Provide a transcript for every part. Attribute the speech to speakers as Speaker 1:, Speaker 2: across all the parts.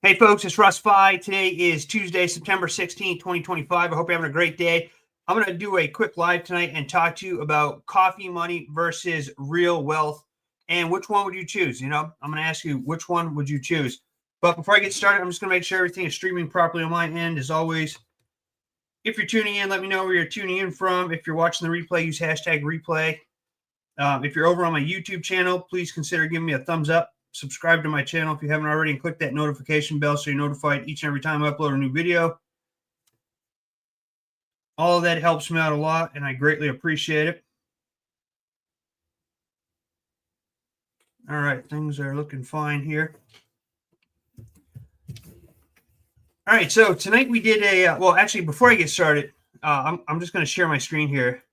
Speaker 1: Hey folks, it's Russ. Today is Tuesday, September 16th, 2025. I hope you're having a great day. I'm going to do a quick live tonight and talk to you about coffee money versus real wealth and which one would you choose? I'm going to ask you which one would you choose? But before I get started, I'm just going to make sure everything is streaming properly on my end. As always, if you're tuning in, let me know where you're tuning in from. If you're watching the replay, use hashtag replay. If you're over on my YouTube channel, please consider giving me a thumbs up. Subscribe to my channel if you haven't already, and click that notification bell so you're notified each and every time I upload a new video. All of that helps me out a lot, and I greatly appreciate it. All right, things are looking fine here. All right, so tonight we did a, well, actually, before I get started, I'm just going to share my screen here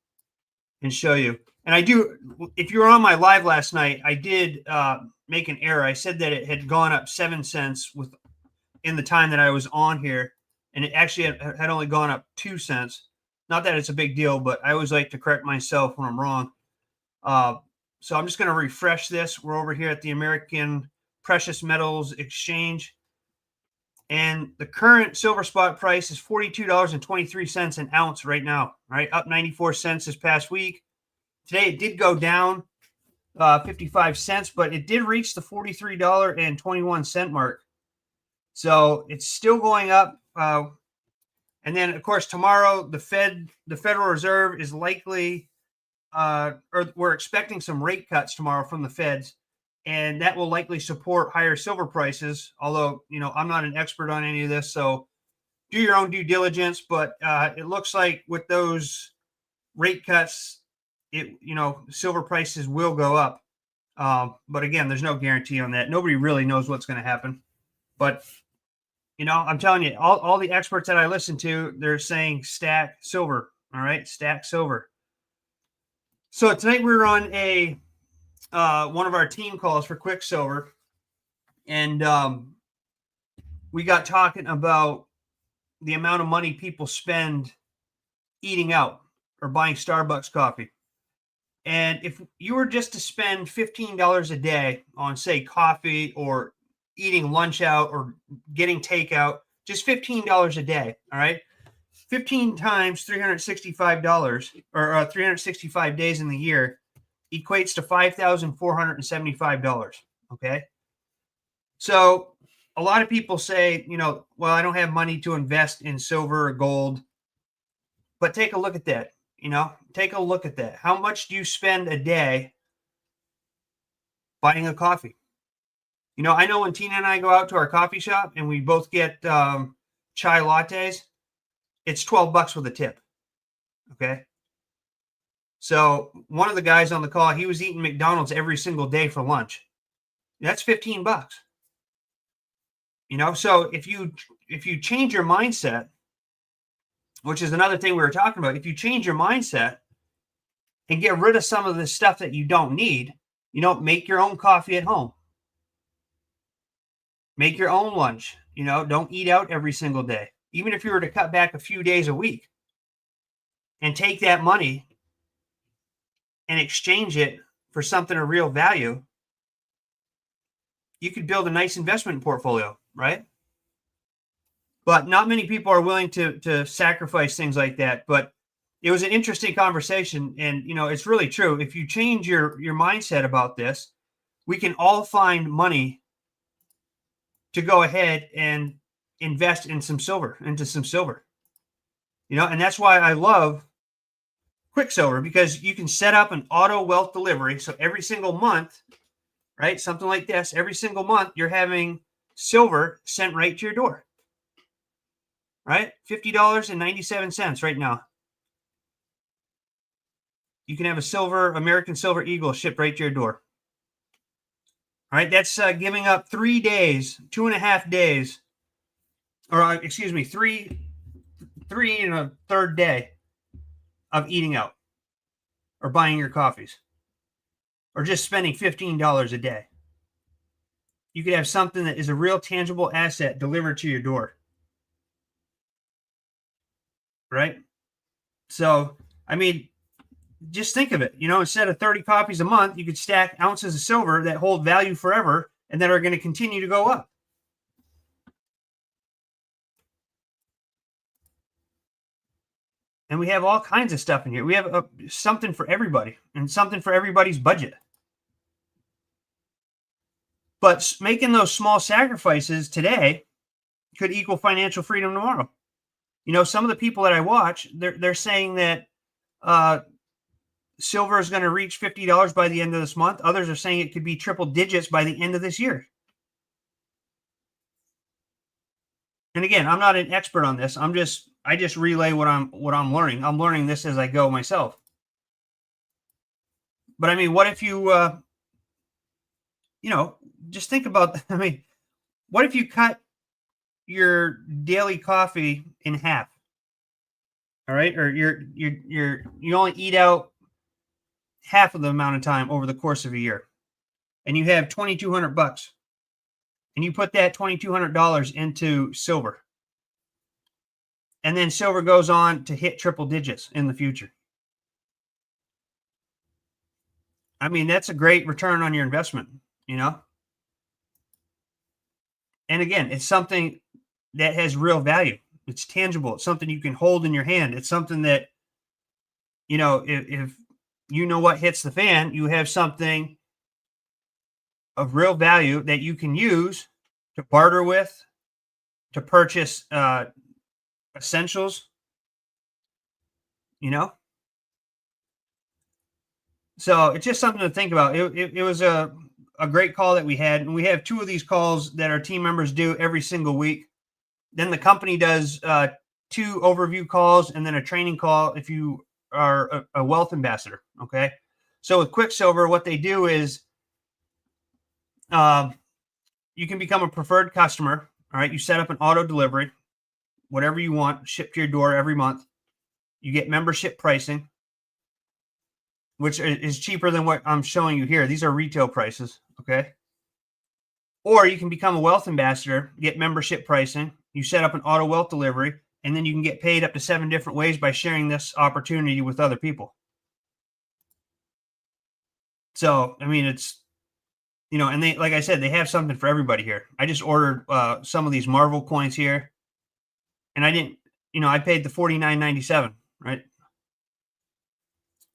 Speaker 1: and show you. And I do, if you were on my live last night, I did make an error. I said that it had gone up 7 cents in the time that I was on here, and it actually had only gone up 2 cents. Not that it's a big deal, but I always like to correct myself when I'm wrong. So I'm just going to refresh this. We're over here at the American Precious Metals Exchange, and the current silver spot price is $42.23 an ounce right now. All right, up 94 cents this past week. Today it did go down 55 cents, but it did reach the $43.21 mark. So it's still going up. And then, of course, tomorrow the Federal Reserve is likely, or we're expecting some rate cuts tomorrow from the Feds, and that will likely support higher silver prices. Although, I'm not an expert on any of this, so do your own due diligence. But it looks like with those rate cuts, silver prices will go up. But again, there's no guarantee on that. Nobody really knows what's going to happen. But, I'm telling you, all the experts that I listen to, they're saying stack silver. All right, stack silver. So tonight we're on one of our team calls for Quicksilver. And we got talking about the amount of money people spend eating out or buying Starbucks coffee. And if you were just to spend $15 a day on, say, coffee or eating lunch out or getting takeout, just $15 a day, all right? 15 times $365 or 365 days in the year equates to $5,475, okay? So a lot of people say, well, I don't have money to invest in silver or gold, but take a look at that. Take a look at that. How much do you spend a day buying a coffee? I know when Tina and I go out to our coffee shop and we both get chai lattes, it's $12 with a tip. Okay. So one of the guys on the call, he was eating McDonald's every single day for lunch. That's $15. So if you change your mindset, which is another thing we were talking about, if you change your mindset and get rid of some of the stuff that you don't need, make your own coffee at home. Make your own lunch. Don't eat out every single day. Even if you were to cut back a few days a week and take that money and exchange it for something of real value, you could build a nice investment portfolio, right? But not many people are willing to sacrifice things like that. But it was an interesting conversation. And, it's really true. If you change your mindset about this, we can all find money to go ahead and invest into some silver. And that's why I love Quicksilver, because you can set up an auto wealth delivery. So every single month, right, something like this, every single month, you're having silver sent right to your door. Right? $50.97 right now. You can have a American Silver Eagle shipped right to your door. All right, that's giving up 3 days, 2.5 days, or excuse me, three and a third day of eating out or buying your coffees or just spending $15 a day. You could have something that is a real tangible asset delivered to your door. Right? So, just think of it. Instead of 30 coffees a month, you could stack ounces of silver that hold value forever and that are going to continue to go up. And we have all kinds of stuff in here. We have something for everybody and something for everybody's budget. But making those small sacrifices today could equal financial freedom tomorrow. Some of the people that I watch, they're saying that silver is going to reach $50 by the end of this month. Others are saying it could be triple digits by the end of this year. And again, I'm not an expert on this. I just relay what I'm learning. I'm learning this as I go myself. But I mean, what if you just think about, what if you cut your daily coffee in half? All right. Or you only eat out half of the amount of time over the course of a year, and you have $2,200, and you put that $2,200 into silver, and then silver goes on to hit triple digits in the future. I mean, that's a great return on your investment, And again, it's something that has real value. It's tangible. It's something you can hold in your hand. It's something that, if what hits the fan, you have something of real value that you can use to barter with, to purchase essentials, So it's just something to think about. It was a great call that we had, and we have 2 of these calls that our team members do every single week. Then the company does 2 overview calls and then a training call if you are a wealth ambassador. Okay. So with Quicksilver, what they do is you can become a preferred customer. All right. You set up an auto delivery, whatever you want, shipped to your door every month. You get membership pricing, which is cheaper than what I'm showing you here. These are retail prices. Okay. Or you can become a wealth ambassador, get membership pricing. You set up an auto wealth delivery, and then you can get paid up to 7 different ways by sharing this opportunity with other people. So, I mean, it's, and they, like I said, they have something for everybody here. I just ordered some of these Marvel coins here, and I didn't, I paid the $49.97, right?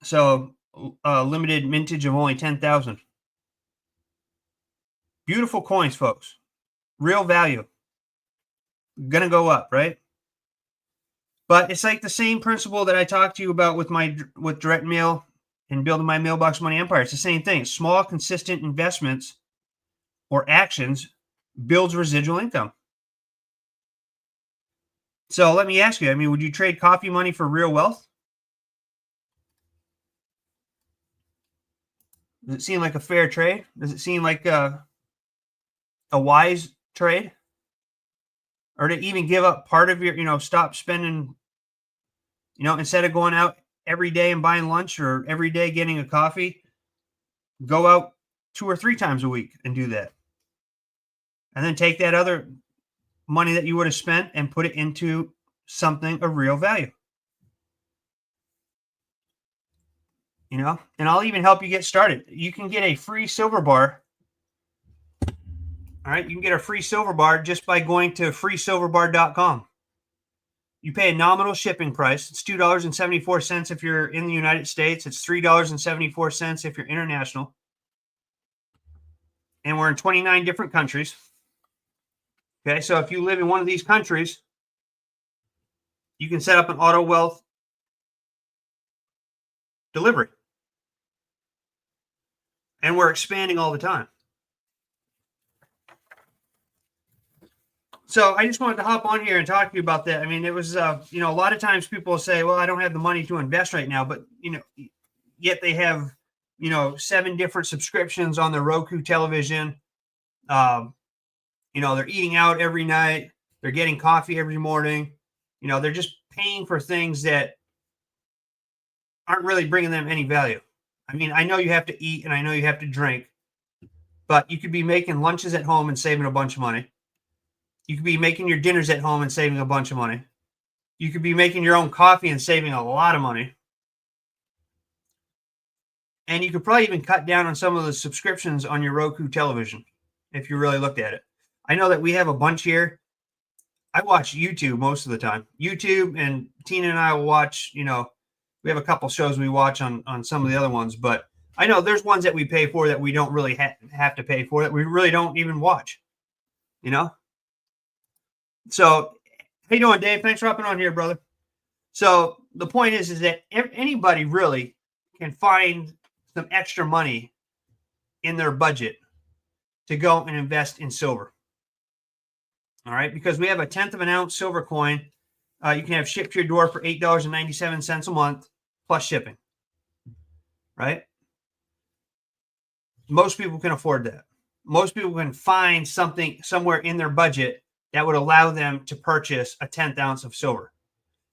Speaker 1: So, limited mintage of only 10,000. Beautiful coins, folks. Real value. Gonna go up, right? But it's like the same principle that I talked to you about with direct mail and building my Mailbox Money Empire. It's the same thing. Small, consistent investments or actions builds residual income. So let me ask you, would you trade coffee money for real wealth? Does it seem like a fair trade? Does it seem like a wise trade? Or to even give up part of your, stop spending, instead of going out every day and buying lunch or every day getting a coffee, go out 2 or 3 times a week and do that. And then take that other money that you would have spent and put it into something of real value. And I'll even help you get started. You can get a free silver bar. All right, you can get a free silver bar just by going to freesilverbar.com. You pay a nominal shipping price. It's $2.74 if you're in the United States. It's $3.74 if you're international. And we're in 29 different countries. Okay, so if you live in one of these countries, you can set up an auto wealth delivery. And we're expanding all the time. So I just wanted to hop on here and talk to you about that. It was, a lot of times people say, well, I don't have the money to invest right now, but, yet they have, 7 different subscriptions on their Roku television. They're eating out every night. They're getting coffee every morning. They're just paying for things that aren't really bringing them any value. I know you have to eat and I know you have to drink, but you could be making lunches at home and saving a bunch of money. You could be making your dinners at home and saving a bunch of money. You could be making your own coffee and saving a lot of money. And you could probably even cut down on some of the subscriptions on your Roku television if you really looked at it. I know that we have a bunch here. I watch YouTube most of the time. YouTube, and Tina and I will watch, we have a couple shows we watch on some of the other ones, but I know there's ones that we pay for that we don't really have to pay for, that we really don't even watch, So, how you doing, Dave? Thanks for hopping on here, brother. So the point is that anybody really can find some extra money in their budget to go and invest in silver. All right, because we have a 1/10 of an ounce silver coin. You can have shipped to your door for $8.97 a month plus shipping. Right? Most people can afford that. Most people can find something somewhere in their budget that would allow them to purchase a 1/10 ounce of silver.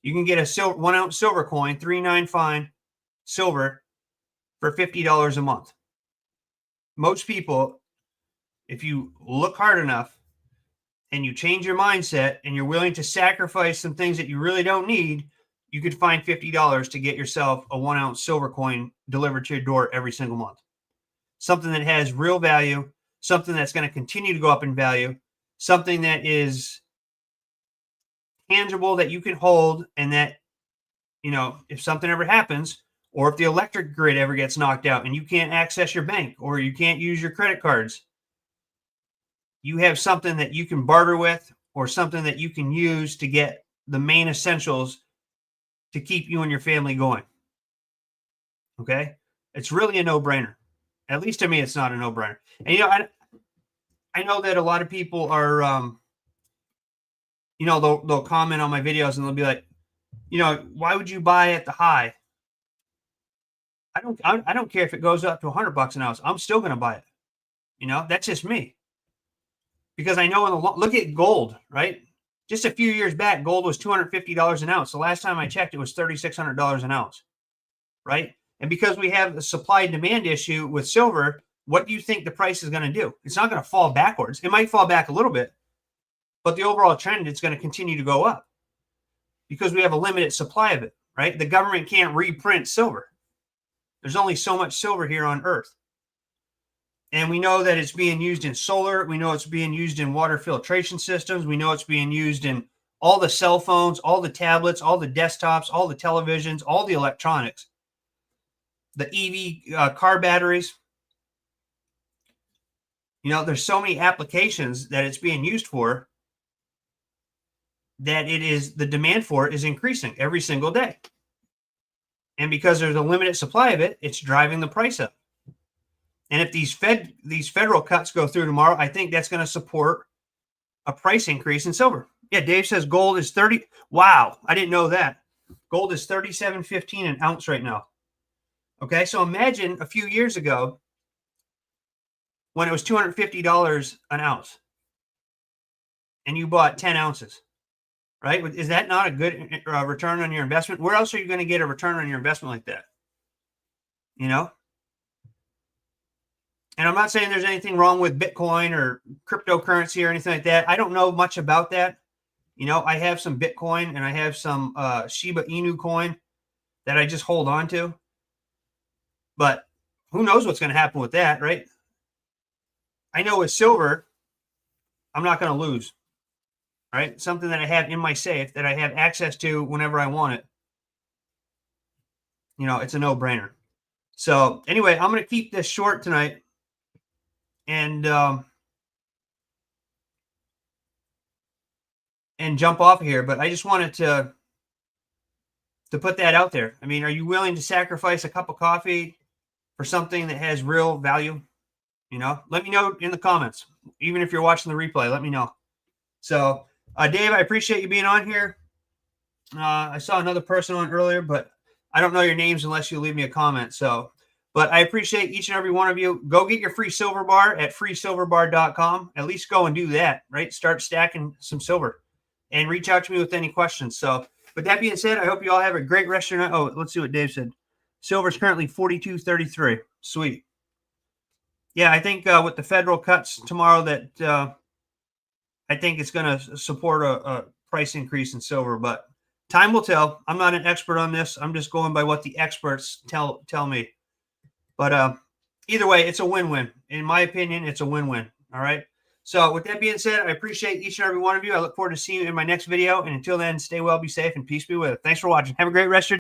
Speaker 1: You can get a 1 ounce silver coin, 3.9 fine silver, for $50 a month. Most people, if you look hard enough and you change your mindset and you're willing to sacrifice some things that you really don't need, you could find $50 to get yourself a 1 ounce silver coin delivered to your door every single month. Something that has real value, something that's going to continue to go up in value, something that is tangible that you can hold, and that, if something ever happens, or if the electric grid ever gets knocked out and you can't access your bank or you can't use your credit cards, you have something that you can barter with, or something that you can use to get the main essentials to keep you and your family going. Okay? It's really a no-brainer. At least to me, it's not a no-brainer. And, I know that a lot of people are, they'll comment on my videos and they'll be like, why would you buy at the high? I don't care if it goes up to $100 an ounce. I'm still going to buy it. That's just me. Because I know look at gold, right? Just a few years back, gold was $250 an ounce. The last time I checked, it was $3,600 an ounce, right? And because we have the supply and demand issue with silver, what do you think the price is going to do? It's not going to fall backwards. It might fall back a little bit, but the overall trend, it's going to continue to go up because we have a limited supply of it, right? The government can't reprint silver. There's only so much silver here on Earth. And we know that it's being used in solar. We know it's being used in water filtration systems. We know it's being used in all the cell phones, all the tablets, all the desktops, all the televisions, all the electronics, the EV car batteries. There's so many applications that it's being used for that the demand for it is increasing every single day. And because there's a limited supply of it, it's driving the price up. And if these federal cuts go through tomorrow, I think that's going to support a price increase in silver. Yeah, Dave says gold is 30. Wow, I didn't know that. Gold is $37.15 an ounce right now. Okay, so imagine a few years ago when it was $250 an ounce and you bought 10 ounces, right? Is that not a good return on your investment? Where else are you going to get a return on your investment like that? And I'm not saying there's anything wrong with Bitcoin or cryptocurrency or anything like that. I don't know much about that. I have some Bitcoin and I have some Shiba Inu coin that I just hold on to. But who knows what's going to happen with that, right? I know with silver, I'm not going to lose, right? Something that I have in my safe that I have access to whenever I want it. It's a no-brainer. So anyway, I'm going to keep this short tonight. And jump off of here, but I just wanted to put that out there. I mean, are you willing to sacrifice a cup of coffee for something that has real value? Let me know in the comments. Even if you're watching the replay, let me know. So, Dave, I appreciate you being on here. I saw another person on earlier, but I don't know your names unless you leave me a comment. So, but I appreciate each and every one of you. Go get your free silver bar at freesilverbar.com. At least go and do that, right? Start stacking some silver and reach out to me with any questions. So, with that being said, I hope you all have a great rest of your night. Oh, let's see what Dave said. Silver is currently $42.33. Sweet. Yeah, I think with the federal cuts tomorrow that I think it's going to support a price increase in silver, but time will tell. I'm not an expert on this. I'm just going by what the experts tell me. But either way, it's a win-win. In my opinion, it's a win-win. All right. So with that being said, I appreciate each and every one of you. I look forward to seeing you in my next video. And until then, stay well, be safe, and peace be with you. Thanks for watching. Have a great rest of your day.